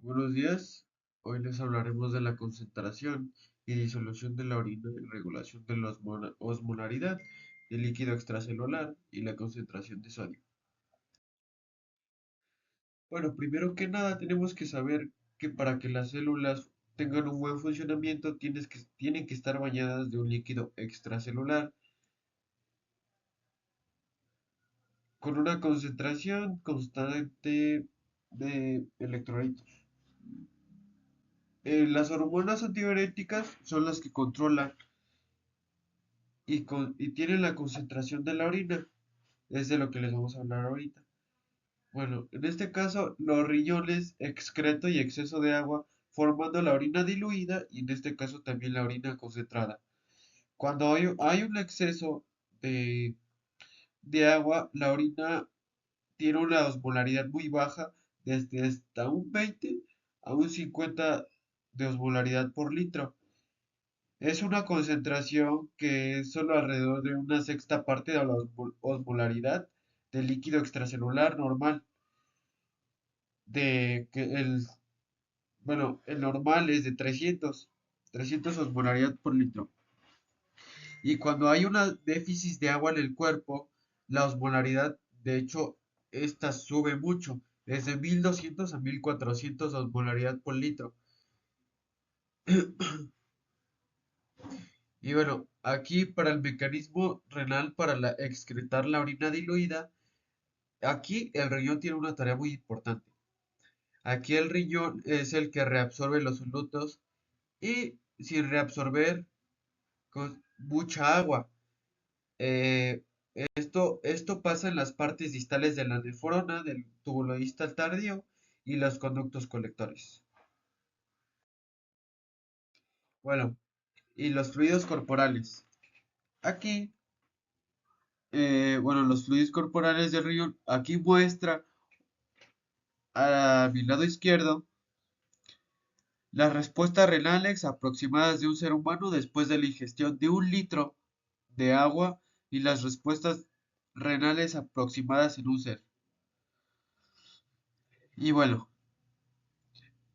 Buenos días. Hoy les hablaremos de la concentración y disolución de la orina y regulación de la osmolaridad del líquido extracelular y la concentración de sodio. Bueno, primero que nada tenemos que saber que para que las células tengan un buen funcionamiento tienen que estar bañadas de un líquido extracelular con una concentración constante de electrolitos. Las hormonas antidiuréticas son las que controlan y tienen la concentración de la orina. Es de lo que les vamos a hablar ahorita. Bueno, en este caso, los riñones, excreto y exceso de agua, formando la orina diluida y en este caso también la orina concentrada. Cuando hay un exceso de, de agua, la orina tiene una osmolaridad muy baja, desde hasta un 20 a un 50 de osmolaridad por litro. Es una concentración que es solo alrededor de una sexta parte de la osmolaridad del líquido extracelular normal. De que el normal es de 300 osmolaridad por litro. Y cuando hay un déficit de agua en el cuerpo, la osmolaridad, de hecho, esta sube mucho, desde 1200 a 1400 osmolaridad por litro. Y bueno, aquí para el mecanismo renal para excretar la orina diluida, aquí el riñón tiene una tarea muy importante. Aquí el riñón es el que reabsorbe los solutos y sin reabsorber con mucha agua. Eh, esto pasa en las partes distales de la nefrona, del túbulo distal tardío y los conductos colectores. Bueno, y los fluidos corporales. Aquí, bueno, los fluidos corporales del riñón, aquí muestra a mi lado izquierdo las respuestas renales aproximadas de un ser humano después de la ingestión de un litro de agua y las respuestas renales aproximadas en un ser. Y bueno,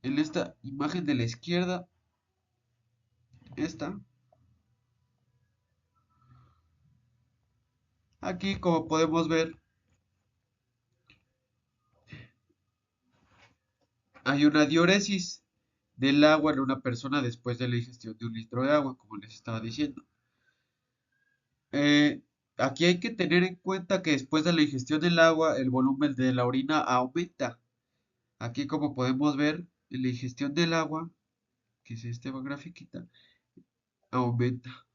en esta imagen de la izquierda, esta, aquí como podemos ver, hay una diuresis del agua en una persona después de la ingestión de un litro de agua, como les estaba diciendo. Eh, Aquí hay que tener en cuenta que después de la ingestión del agua, el volumen de la orina aumenta. Aquí como podemos ver, en la ingestión del agua, que es este grafiquita, aumenta.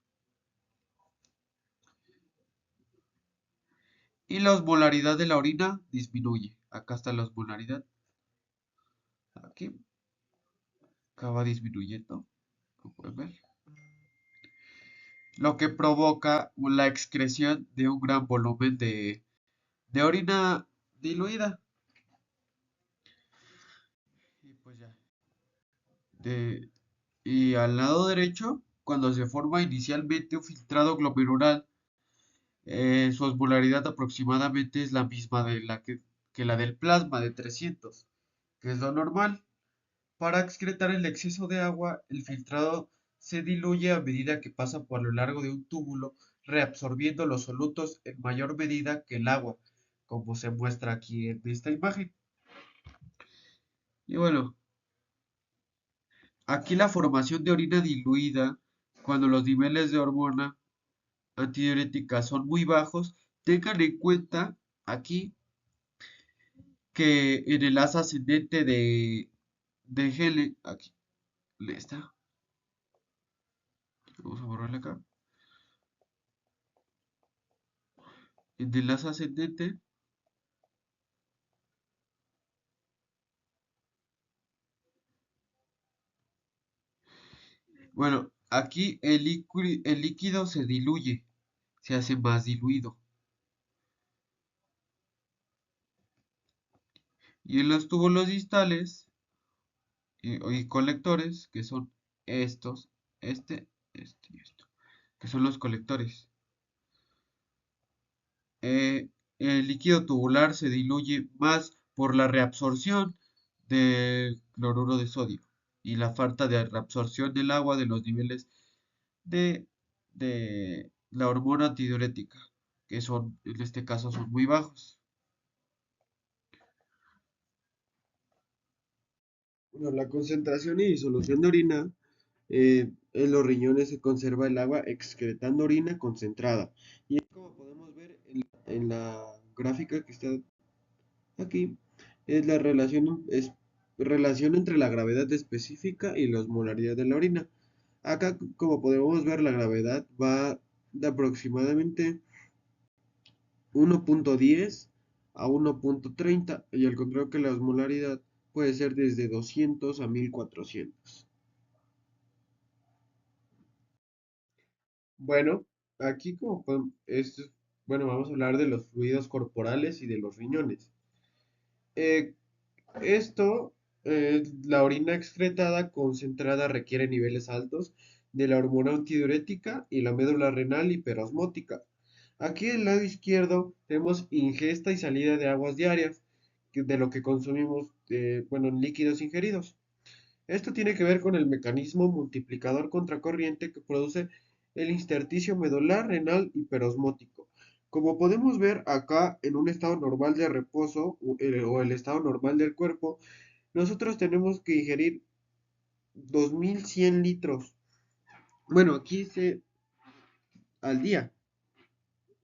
Y la osmolaridad de la orina disminuye. Acá está la osmolaridad. Aquí acaba disminuyendo, como pueden ver. Lo que provoca la excreción de un gran volumen de orina diluida. Y pues ya. De, y al lado derecho, cuando se forma inicialmente un filtrado glomerular, su osmolaridad aproximadamente es la misma que la del plasma de 300, que es lo normal. Para excretar el exceso de agua, el filtrado se diluye a medida que pasa por lo largo de un túbulo, reabsorbiendo los solutos en mayor medida que el agua, como se muestra aquí en esta imagen. Y bueno, aquí la formación de orina diluida, cuando los niveles de hormona antidiurética son muy bajos, tengan en cuenta aquí que en el asa ascendente de Helen, aquí está, vamos a borrarle acá, en el asa ascendente, bueno, aquí el líquido se diluye, se hace más diluido. Y en los túbulos distales y colectores, que son estos, este y esto, que son los colectores. El líquido tubular se diluye más por la reabsorción del cloruro de sodio y la falta de reabsorción del agua de los niveles de, de la hormona antidiurética, que son, en este caso, son muy bajos. Bueno, la concentración y disolución de orina, en los riñones se conserva el agua excretando orina concentrada. Y como podemos ver en la gráfica que está aquí, es la relación entre la gravedad específica y la osmolaridad de la orina. Acá, como podemos ver, la gravedad va de aproximadamente 1.10 a 1.30 y al contrario que la osmolaridad puede ser desde 200 a 1400. Bueno, aquí bueno, vamos a hablar de los fluidos corporales y de los riñones. Eh, Esto, la orina excretada concentrada requiere niveles altos de la hormona antidiurética y la médula renal hiperosmótica. Aquí del lado izquierdo tenemos ingesta y salida de aguas diarias, de lo que consumimos, bueno, en líquidos ingeridos. Esto tiene que ver con el mecanismo multiplicador contracorriente que produce el intersticio medular renal hiperosmótico. Como podemos ver acá en un estado normal de reposo o el estado normal del cuerpo, nosotros tenemos que ingerir 2100 litros. Bueno, aquí dice al día.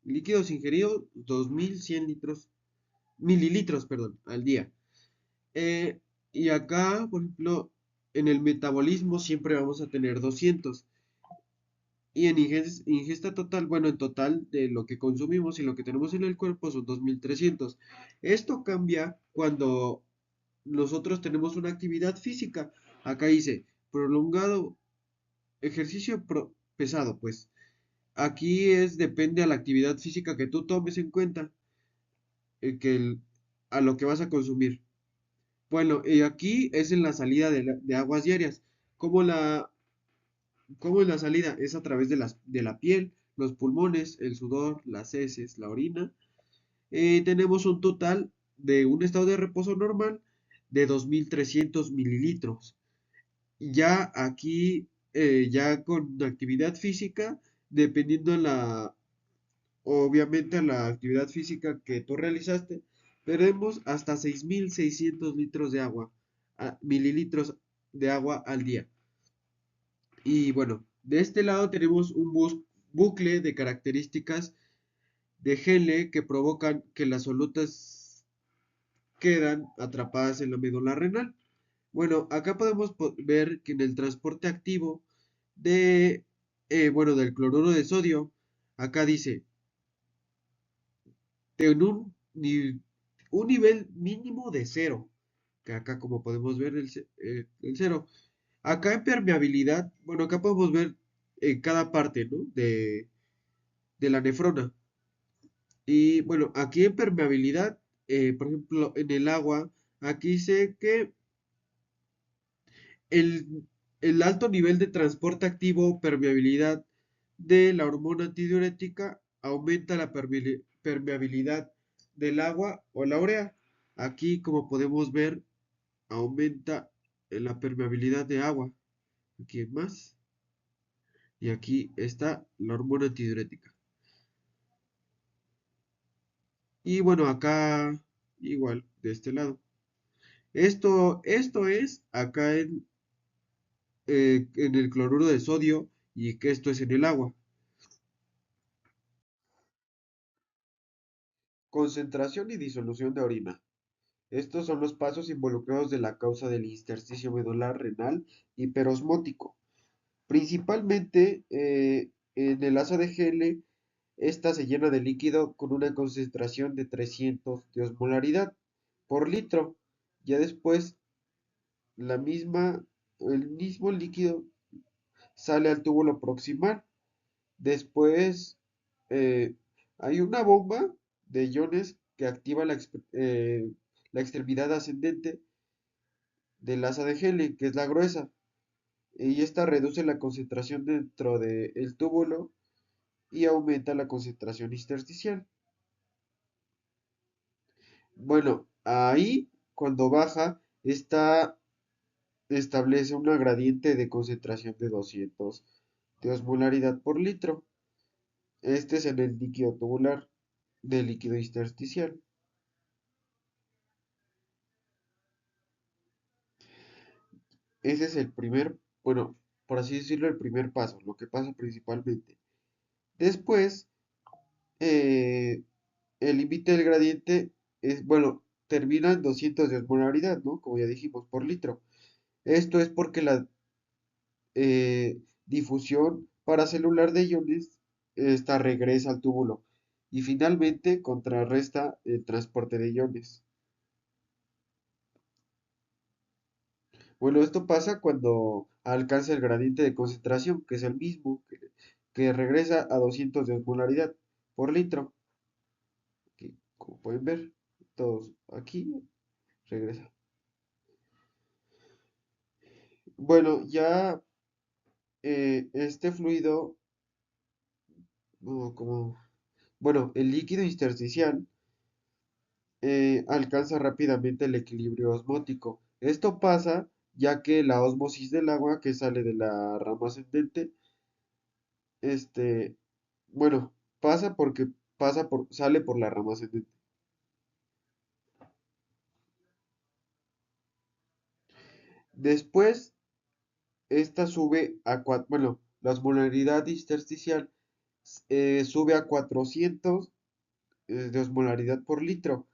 Líquidos ingeridos 2100 litros, mililitros, perdón, al día. Eh, y acá, por ejemplo, en el metabolismo siempre vamos a tener 200. Y en ingesta total, bueno, en total de lo que consumimos y lo que tenemos en el cuerpo son 2300. Esto cambia cuando nosotros tenemos una actividad física. Acá dice prolongado ejercicio pesado, pues aquí depende a la actividad física que tú tomes en cuenta, a lo que vas a consumir. Bueno, y aquí es en la salida de aguas diarias. ¿Cómo cómo es la salida? Es a través de la piel, los pulmones, el sudor, las heces, la orina. Tenemos un total de un estado de reposo normal de 2300 mililitros. Ya aquí, ya con actividad física, dependiendo obviamente la actividad física que tú realizaste, tenemos hasta 6600 litros de agua, mililitros de agua al día. Y bueno, de este lado tenemos un bucle de características de Henle que provocan que las solutas quedan atrapadas en la médula renal. Bueno, acá podemos ver que en el transporte activo bueno, del cloruro de sodio, acá dice, en un nivel mínimo de cero, que acá como podemos ver el cero. Acá en permeabilidad, bueno, acá podemos ver en cada parte, ¿no? De la nefrona. Y bueno, aquí en permeabilidad, por ejemplo, en el agua, aquí dice que el, el alto nivel de transporte activo o permeabilidad de la hormona antidiurética aumenta la permeabilidad del agua o la urea. Aquí, como podemos ver, aumenta la permeabilidad de agua. Aquí es más. Y aquí está la hormona antidiurética. Y bueno, acá igual, de este lado. Esto es acá en el cloruro de sodio y que esto es en el agua. Concentración y disolución de orina. Estos son los pasos involucrados de la causa del intersticio medular renal hiperosmótico. Principalmente en el asa de Gele, esta se llena de líquido con una concentración de 300 de osmolaridad por litro. Ya después el mismo líquido sale al túbulo proximal. Después eh, hay una bomba de iones que activa la extremidad ascendente del asa de Helen, que es la gruesa, y esta reduce la concentración dentro del túbulo y aumenta la concentración intersticial. Bueno, ahí cuando baja Esta establece una gradiente de concentración de 200 de osmolaridad por litro. Este es en el líquido tubular del líquido intersticial. Ese es el primer, bueno, por así decirlo, el primer paso, lo que pasa principalmente. Después, eh, el límite del gradiente es, bueno, termina en 200 de osmolaridad, ¿no? Como ya dijimos, por litro. Esto es porque la difusión paracelular de iones, esta regresa al túbulo y finalmente contrarresta el transporte de iones. Bueno, esto pasa cuando alcanza el gradiente de concentración, que es el mismo, que regresa a 200 de osmolaridad por litro. Aquí, como pueden ver, todos aquí regresa. Bueno, ya este fluido, bueno, el líquido intersticial alcanza rápidamente el equilibrio osmótico. Esto pasa ya que la ósmosis del agua que sale de la rama ascendente, este, bueno, pasa porque sale por la rama ascendente. Después, esta sube a bueno, la osmolaridad intersticial sube a 400 de osmolaridad por litro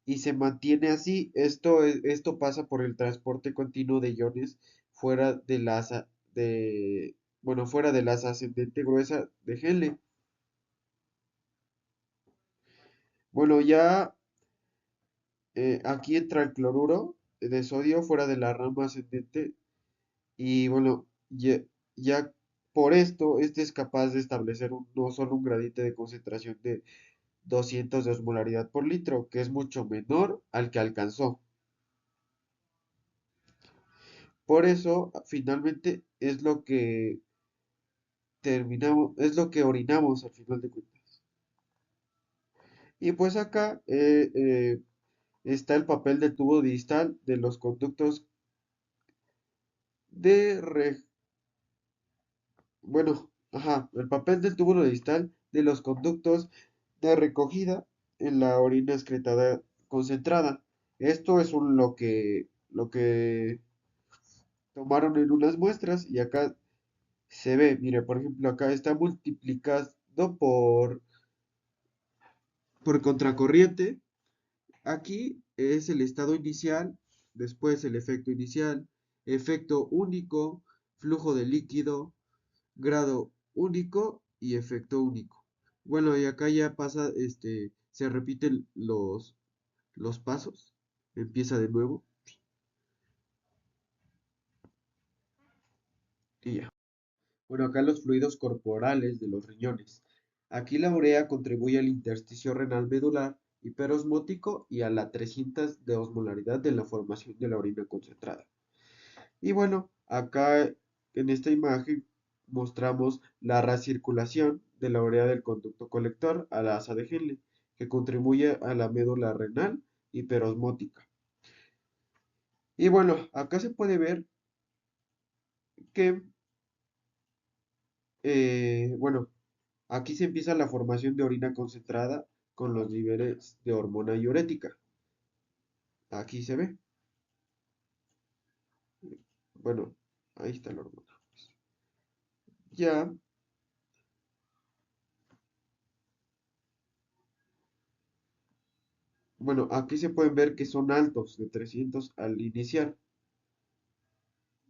y se mantiene así. Esto pasa por el transporte continuo de iones fuera de la asa bueno, fuera de la asa ascendente gruesa de Henle. Bueno, ya aquí entra el cloruro de sodio fuera de la rama ascendente y bueno, ya por esto, este es capaz de establecer no solo un gradiente de concentración de 200 de osmolaridad por litro, que es mucho menor al que alcanzó. Por eso, finalmente, es lo que orinamos al final de cuentas. Y pues acá está el papel del tubo distal de los conductos de bueno, ajá, el papel del tubo distal de los conductos de recogida en la orina excretada concentrada. Esto es lo que tomaron en unas muestras y acá se ve, mire, por ejemplo, acá está multiplicado por contracorriente. Aquí es el estado inicial, después el efecto inicial, efecto único, flujo de líquido, grado único y efecto único. Bueno, y acá ya pasa, se repiten los pasos, empieza de nuevo y ya. Bueno, acá los fluidos corporales de los riñones. Aquí la urea contribuye al intersticio renal medular hiperosmótico y a la 300 de osmolaridad de la formación de la orina concentrada. Y bueno, acá en esta imagen mostramos la recirculación de la urea del conducto colector a la asa de Henle, que contribuye a la médula renal hiperosmótica. Y bueno, acá se puede ver que, bueno, aquí se empieza la formación de orina concentrada con los niveles de hormona diurética. Aquí se ve. Bueno, ahí está la hormona. Ya, bueno, aquí se pueden ver que son altos de 300 al iniciar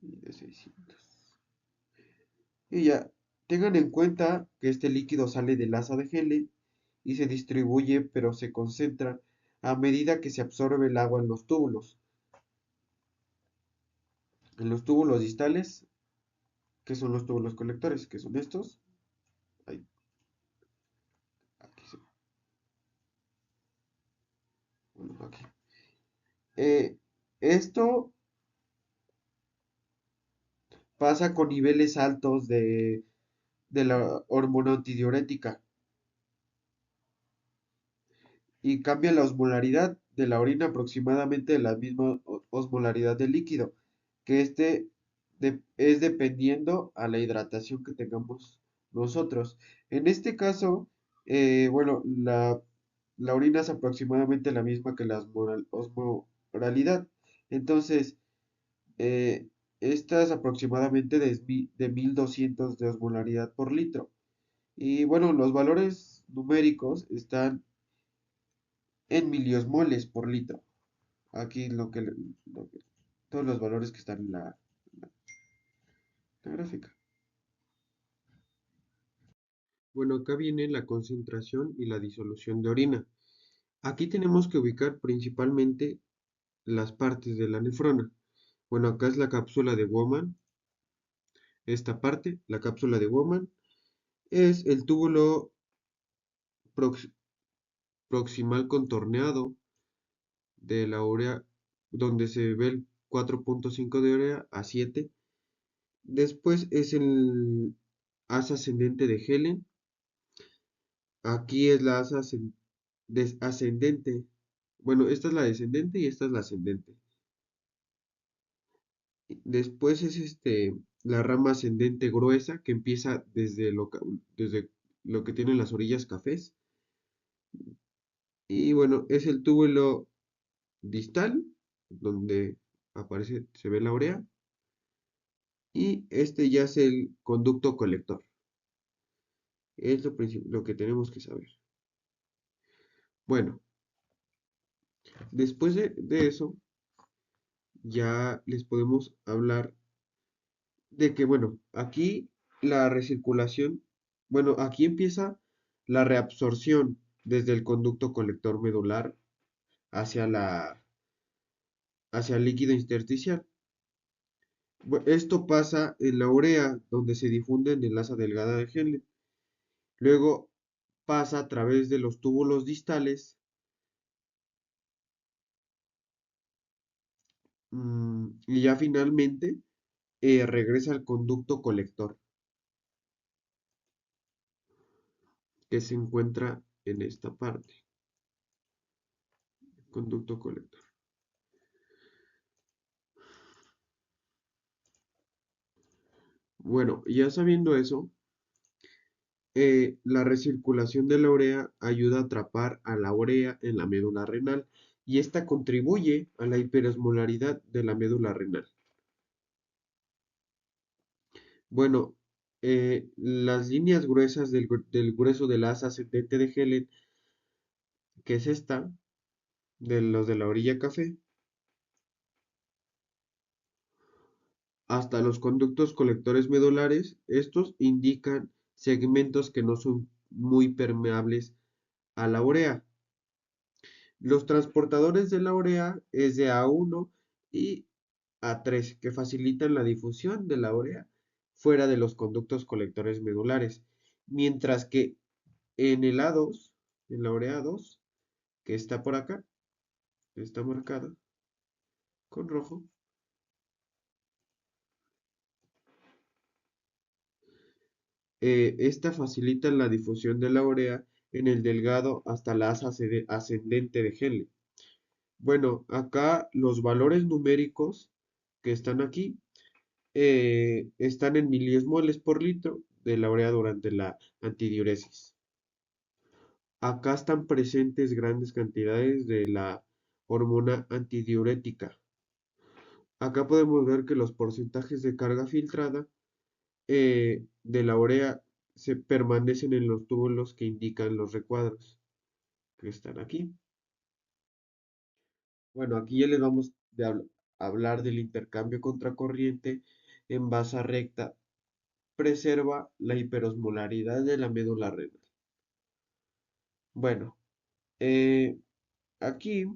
y de 600. Y ya, tengan en cuenta que este líquido sale del asa de Henle y se distribuye, pero se concentra a medida que se absorbe el agua en los túbulos. En los túbulos distales, que son los túbulos colectores, que son estos. Ahí, aquí, bueno, aquí. Esto pasa con niveles altos de la hormona antidiurética y cambia la osmolaridad de la orina aproximadamente de la misma osmolaridad del líquido, que es dependiendo a la hidratación que tengamos nosotros. En este caso, bueno, la orina es aproximadamente la misma que la osmolaridad. Entonces, eh, esta es aproximadamente de 1200 de osmolaridad por litro. Y bueno, los valores numéricos están en miliosmoles por litro. Aquí todos los valores que están en la gráfica. Bueno, acá viene la concentración y la disolución de orina. Aquí tenemos que ubicar principalmente las partes de la nefrona. Bueno, acá es la cápsula de Bowman. Esta parte, la cápsula de Bowman, es el túbulo prox- proximal contorneado de la urea, donde se ve el 4.5 de urea a 7. Después es el asa ascendente de Helen. Aquí es la asa ascendente. Bueno, esta es la descendente y esta es la ascendente. Después es la rama ascendente gruesa que empieza desde lo que tienen las orillas cafés. Y bueno, es el túbulo distal, donde se ve la urea. Y este ya es el conducto colector. Es lo que tenemos que saber. Bueno, después de eso, ya les podemos hablar de que, bueno, aquí la recirculación, bueno, aquí empieza la reabsorción desde el conducto colector medular hacia hacia el líquido intersticial. Esto pasa en la urea, donde se difunde en el asa delgada de Henle. Luego pasa a través de los túbulos distales, y ya finalmente regresa al conducto colector, que se encuentra en esta parte, conducto colector. Bueno, ya sabiendo eso, la recirculación de la urea ayuda a atrapar a la urea en la médula renal y esta contribuye a la hiperosmolaridad de la médula renal. Bueno, las líneas gruesas del grueso del asa ascendente de Helen, que es esta, de los de la orilla café, hasta los conductos colectores medulares, estos indican segmentos que no son muy permeables a la urea. Los transportadores de la urea es de A1 y A3, que facilitan la difusión de la urea fuera de los conductos colectores medulares, mientras que en el A2, en la urea 2, que está por acá, está marcada con rojo, esta facilita la difusión de la urea en el delgado hasta la asa ascendente de Henle. Bueno, acá los valores numéricos que están aquí están en miliesmoles por litro de la urea durante la antidiuresis. Acá están presentes grandes cantidades de la hormona antidiurética. Acá podemos ver que los porcentajes de carga filtrada de la urea se permanecen en los túbulos que indican los recuadros que están aquí. Bueno, aquí ya les vamos a hablar del intercambio contracorriente en base recta. Preserva la hiperosmolaridad de la médula renal. Bueno, aquí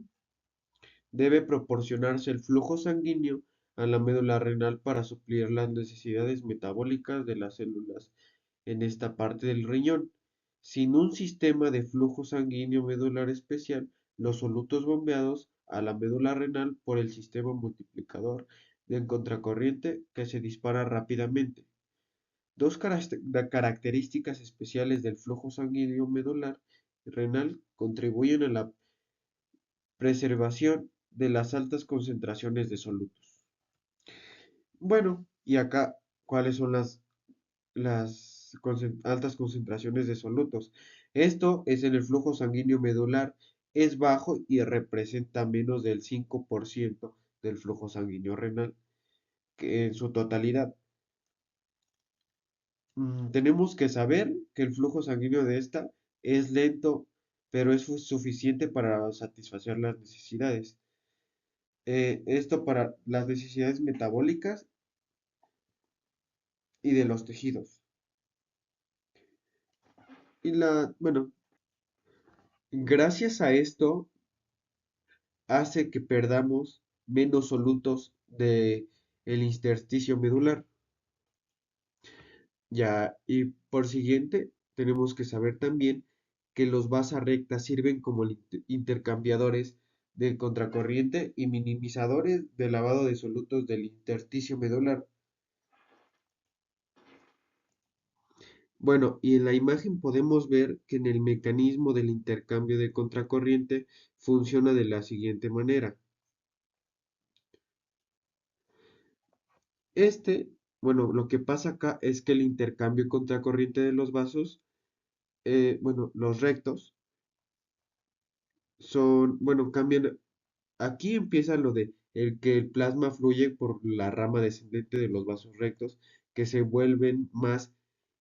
debe proporcionarse el flujo sanguíneo a la médula renal para suplir las necesidades metabólicas de las células en esta parte del riñón. Sin un sistema de flujo sanguíneo medular especial, los solutos bombeados a la médula renal por el sistema multiplicador de contracorriente que se dispara rápidamente. Dos características especiales del flujo sanguíneo medular renal contribuyen a la preservación de las altas concentraciones de solutos. Bueno, y acá, ¿cuáles son las altas concentraciones de solutos? Esto es en el flujo sanguíneo medular, es bajo y representa menos del 5% del flujo sanguíneo renal, que en su totalidad. Tenemos que saber que el flujo sanguíneo de esta es lento, pero es suficiente para satisfacer las necesidades. Esto para las necesidades metabólicas y de los tejidos. Bueno, gracias a esto hace que perdamos menos solutos de el intersticio medular. Ya, y por siguiente, tenemos que saber también que los basas rectas sirven como intercambiadores del contracorriente y minimizadores del lavado de solutos del intersticio medular. Bueno, y en la imagen podemos ver que en el mecanismo del intercambio de contracorriente funciona de la siguiente manera. Este, bueno, lo que pasa acá es que el intercambio contracorriente de los vasos, bueno, los rectos, cambian. Aquí empieza lo de el que el plasma fluye por la rama descendente de los vasos rectos que se vuelven más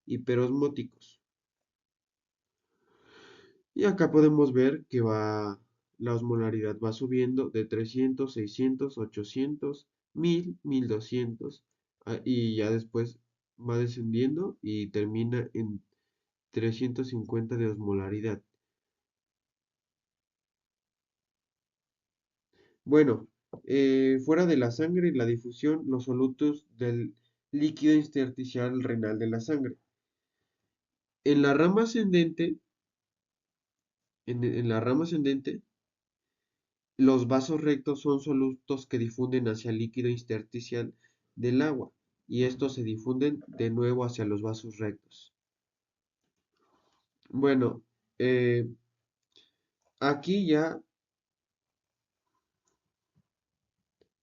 hiperosmóticos. Y acá podemos ver que la osmolaridad va subiendo de 300, 600, 800, 1000, 1200 y ya después va descendiendo y termina en 350 de osmolaridad. Bueno, fuera de la sangre, la difusión, los solutos del líquido intersticial renal de la sangre. En la rama ascendente, en la rama ascendente, los vasos rectos son solutos que difunden hacia el líquido intersticial del agua y estos se difunden de nuevo hacia los vasos rectos. Bueno, aquí ya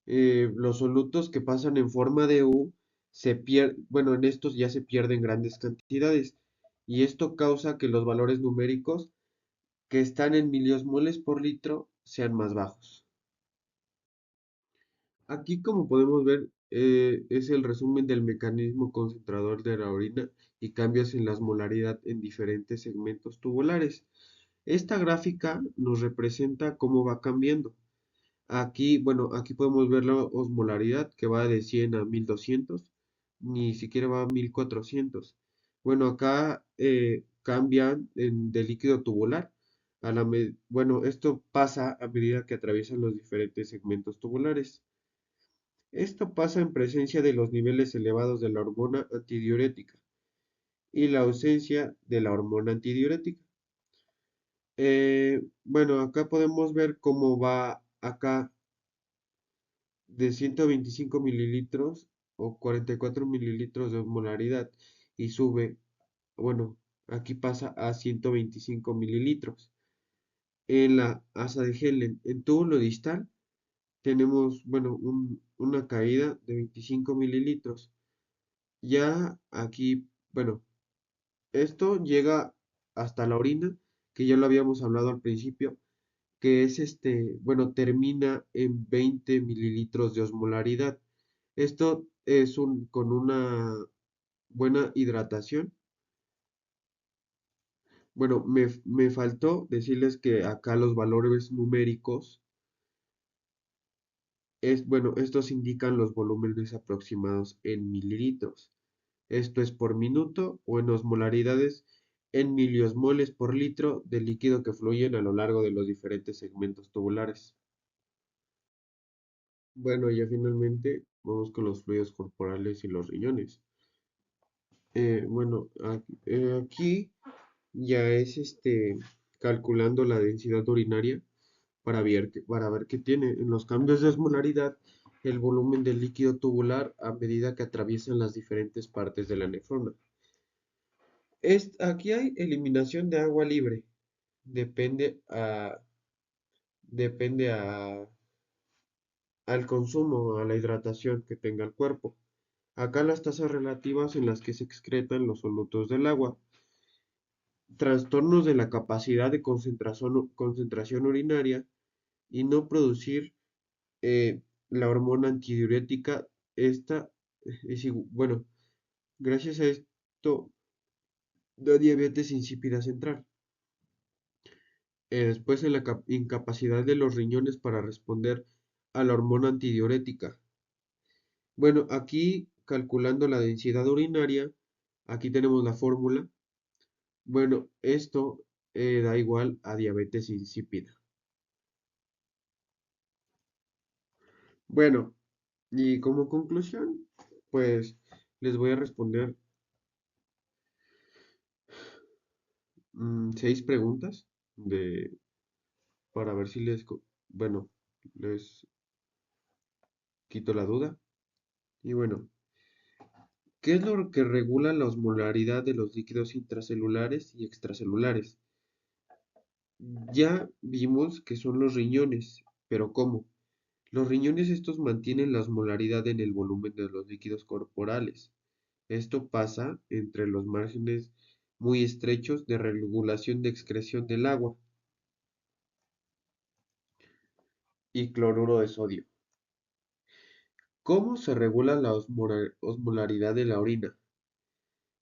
los solutos que pasan en forma de U se pierden, bueno, en estos ya se pierden grandes cantidades y esto causa que los valores numéricos que están en miliosmoles por litro sean más bajos. Aquí, como podemos ver, es el resumen del mecanismo concentrador de la orina y cambios en la osmolaridad en diferentes segmentos tubulares. Esta gráfica nos representa cómo va cambiando. Aquí, bueno, aquí podemos ver la osmolaridad que va de 100 a 1200, ni siquiera va a 1400. Bueno, acá cambian de líquido tubular. Bueno, esto pasa a medida que atraviesan los diferentes segmentos tubulares. Esto pasa en presencia de los niveles elevados de la hormona antidiurética y la ausencia de la hormona antidiurética. Bueno, acá podemos ver cómo va acá de 125 mililitros o 44 mililitros de osmolaridad y sube, bueno, aquí pasa a 125 mililitros. En la asa de Helen, en túbulo distal, tenemos, bueno, una caída de 25 mililitros. Ya aquí, bueno, esto llega hasta la orina, que ya lo habíamos hablado al principio, que es bueno, termina en 20 mililitros de osmolaridad. Esto es con una buena hidratación. Bueno, me faltó decirles que acá los valores numéricos bueno, estos indican los volúmenes aproximados en mililitros. Esto es por minuto o en osmolaridades en miliosmoles por litro de líquido que fluyen a lo largo de los diferentes segmentos tubulares. Bueno, ya finalmente vamos con los fluidos corporales y los riñones. Bueno, aquí ya es calculando la densidad urinaria para ver qué tiene. En los cambios de osmolaridad, el volumen del líquido tubular a medida que atraviesan las diferentes partes de la nefrona. Aquí hay eliminación de agua libre. Depende depende al consumo, a la hidratación que tenga el cuerpo. Acá las tasas relativas en las que se excretan los solutos del agua. Trastornos de la capacidad de concentración urinaria y no producir la hormona antidiurética. Esta bueno, gracias a esto da diabetes insípida central. Después en la incapacidad de los riñones para responder a la hormona antidiurética. Bueno, aquí calculando la densidad urinaria, aquí tenemos la fórmula. Bueno, esto da igual a diabetes insípida. Bueno, y como conclusión, pues les voy a responder 6 preguntas de, para ver si bueno, les quito la duda. Y bueno, ¿qué es lo que regula la osmolaridad de los líquidos intracelulares y extracelulares? Ya vimos que son los riñones, pero ¿cómo? Los riñones estos mantienen la osmolaridad en el volumen de los líquidos corporales. Esto pasa entre los márgenes muy estrechos de regulación de excreción del agua y cloruro de sodio. ¿Cómo se regula la osmolaridad de la orina?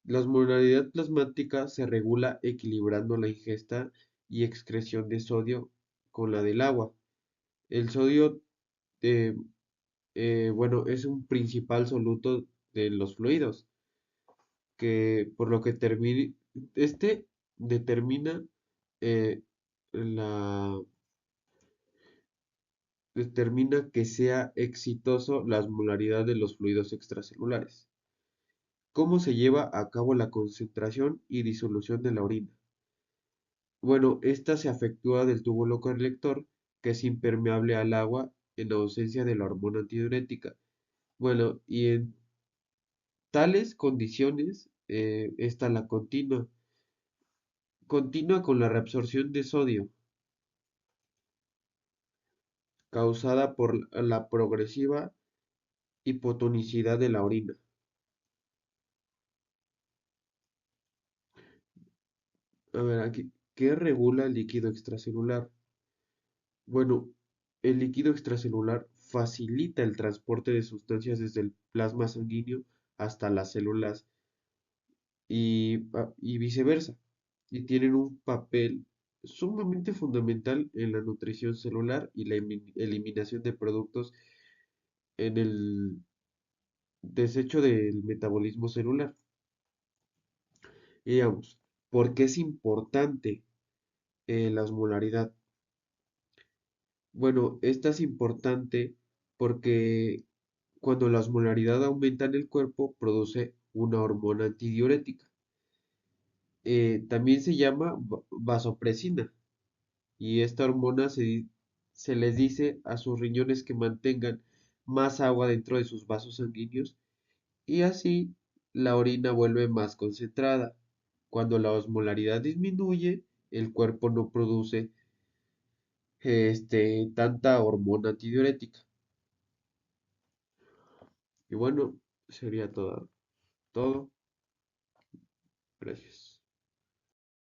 La osmolaridad plasmática se regula equilibrando la ingesta y excreción de sodio con la del agua. El sodio, eh, bueno, es un principal soluto de los fluidos, que por lo que este determina eh, la determina que sea exitoso la osmolaridad de los fluidos extracelulares. ¿Cómo se lleva a cabo la concentración y disolución de la orina? Bueno, esta se efectúa del túbulo colector, que es impermeable al agua en ausencia de la hormona antidiurética. Bueno, y en tales condiciones está la continua con la reabsorción de sodio, causada por la progresiva hipotonicidad de la orina. A ver, aquí, ¿qué regula el líquido extracelular? Bueno, el líquido extracelular facilita el transporte de sustancias desde el plasma sanguíneo hasta las células y viceversa, y tienen un papel sumamente fundamental en la nutrición celular y la eliminación de productos en el desecho del metabolismo celular. Y digamos, ¿por qué es importante la osmolaridad? Bueno, esta es importante porque cuando la osmolaridad aumenta en el cuerpo, produce una hormona antidiurética. También se llama vasopresina. Y esta hormona se les dice a sus riñones que mantengan más agua dentro de sus vasos sanguíneos y así la orina vuelve más concentrada. Cuando la osmolaridad disminuye, el cuerpo no produce tanta hormona antidiurética. Y bueno, sería todo. Gracias.